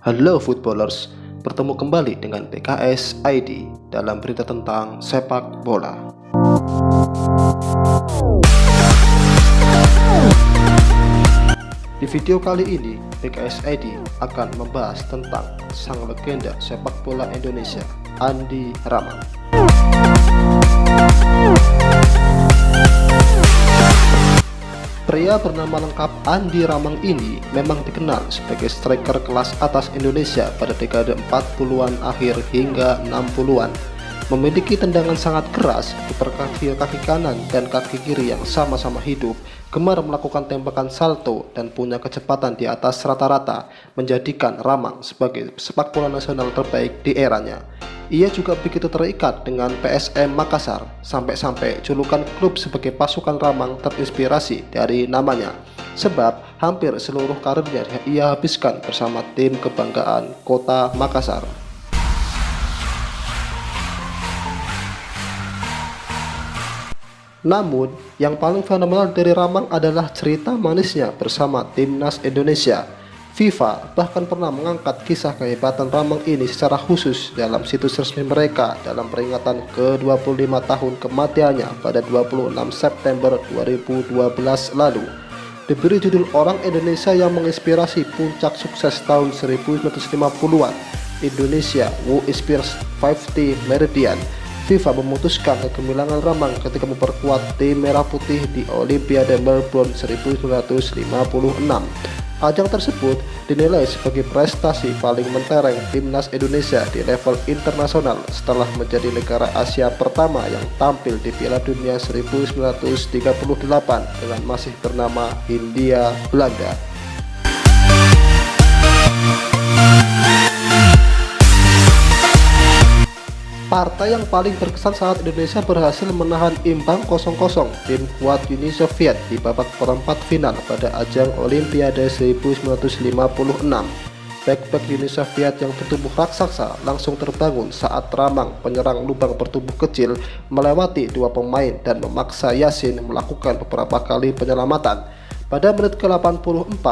Halo footballers, bertemu kembali dengan PKS ID dalam berita tentang sepak bola. Di video kali ini, PKS ID akan membahas tentang sang legenda sepak bola Indonesia, Andi Ramang. Pria bernama lengkap Andi Ramang ini memang dikenal sebagai striker kelas atas Indonesia pada dekade 40-an akhir hingga 60-an. Memiliki tendangan sangat keras, kiper kaki kanan dan kaki kiri yang sama-sama hidup, gemar melakukan tembakan salto dan punya kecepatan di atas rata-rata, menjadikan Ramang sebagai sepak bola nasional terbaik di eranya. Ia juga begitu terikat dengan PSM Makassar, sampai-sampai julukan klub sebagai pasukan Ramang terinspirasi dari namanya, sebab hampir seluruh karirnya ia habiskan bersama tim kebanggaan Kota Makassar. Namun, yang paling fenomenal dari Ramang adalah cerita manisnya bersama Timnas Indonesia. FIFA bahkan pernah mengangkat kisah kehebatan Ramang ini secara khusus dalam situs resmi mereka dalam peringatan ke-25 tahun kematiannya pada 26 September 2012 lalu. Diberi judul Orang Indonesia yang menginspirasi puncak sukses tahun 1950-an, Indonesia Who Inspires 50 Meridian. FIFA memutuskan kegemilangan Ramang ketika memperkuat tim merah putih di Olimpiade Melbourne 1956. Ajang tersebut dinilai sebagai prestasi paling mentereng timnas Indonesia di level internasional setelah menjadi negara Asia pertama yang tampil di Piala Dunia 1938 dengan masih bernama Hindia Belanda. Partai yang paling berkesan saat Indonesia berhasil menahan imbang 0-0 tim kuat Uni Soviet di babak perempat final pada ajang Olimpiade 1956. Bek-bek Uni Soviet yang bertubuh raksasa langsung terbangun saat Ramang, penyerang lubang bertubuh kecil, melewati dua pemain dan memaksa Yasin melakukan beberapa kali penyelamatan. Pada menit ke-84,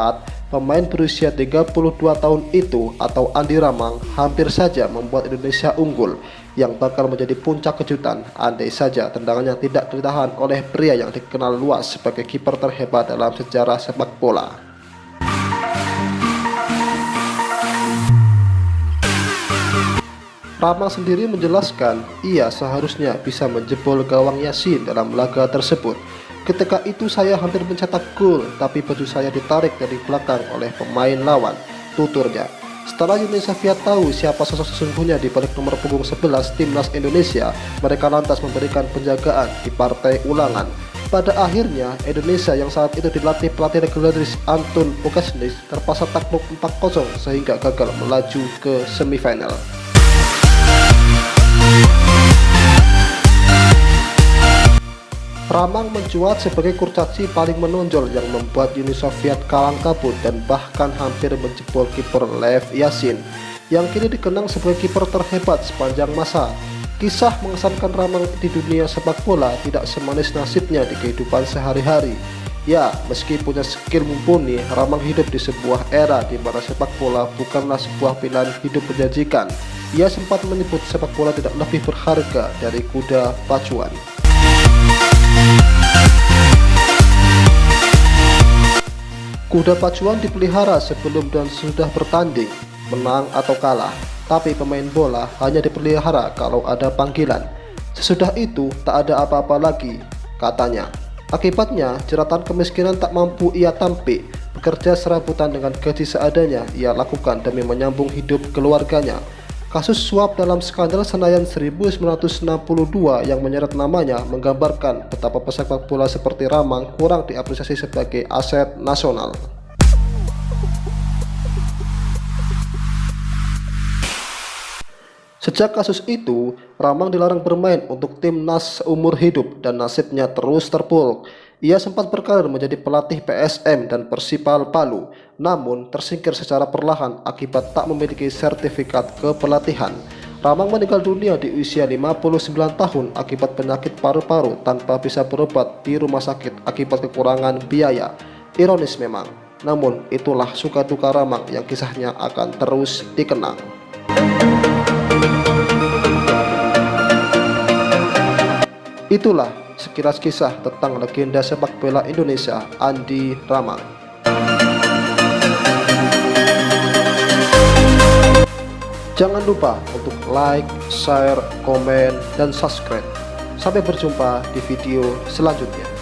pemain berusia 32 tahun itu atau Andi Ramang hampir saja membuat Indonesia unggul, yang bakal menjadi puncak kejutan andai saja tendangannya tidak ditahan oleh pria yang dikenal luas sebagai kiper terhebat dalam sejarah sepak bola. Ramang sendiri menjelaskan ia seharusnya bisa menjebol gawang Yasin dalam laga tersebut. Ketika itu saya hampir mencetak gol, tapi baju saya ditarik dari belakang oleh pemain lawan, tuturnya. Setelah Uni Soviet tahu siapa sosok sesungguhnya di balik nomor punggung 11 Timnas Indonesia, mereka lantas memberikan penjagaan di partai ulangan. Pada akhirnya, Indonesia yang saat itu dilatih pelatih legendaris Antun Pokasnis terpaksa takluk 4-0 sehingga gagal melaju ke semifinal. Ramang mencuat sebagai kurcaci paling menonjol yang membuat Uni Soviet kalang kabut dan bahkan hampir menjebol kiper Lev Yashin yang kini dikenang sebagai kiper terhebat sepanjang masa. Kisah mengesankan Ramang di dunia sepak bola tidak semanis nasibnya di kehidupan sehari-hari. Ya, meski punya skill mumpuni, Ramang hidup di sebuah era di mana sepak bola bukanlah sebuah pilihan hidup menjanjikan. Ia sempat menyebut sepak bola tidak lebih berharga dari kuda pacuan. Kuda pacuan dipelihara sebelum dan sesudah bertanding, menang atau kalah, tapi pemain bola hanya dipelihara kalau ada panggilan. Sesudah itu tak ada apa-apa lagi, katanya. Akibatnya, jeratan kemiskinan tak mampu ia tampik. Bekerja serabutan dengan gaji seadanya ia lakukan demi menyambung hidup keluarganya. Kasus suap dalam skandal Senayan 1962 yang menyeret namanya menggambarkan betapa pesepak bola seperti Ramang kurang diapresiasi sebagai aset nasional. Sejak kasus itu, Ramang dilarang bermain untuk timnas seumur hidup dan nasibnya terus terpuruk. Ia sempat berkarir menjadi pelatih PSM dan Persipal Palu, namun tersingkir secara perlahan akibat tak memiliki sertifikat kepelatihan. Ramang meninggal dunia di usia 59 tahun akibat penyakit paru-paru tanpa bisa berobat di rumah sakit akibat kekurangan biaya. Ironis memang, Namun itulah suka duka Ramang yang kisahnya akan terus dikenang. Itulah sekilas kisah tentang legenda sepak bola Indonesia, Andi Ramang. Jangan lupa untuk like, share, komen, dan subscribe. Sampai berjumpa di video selanjutnya.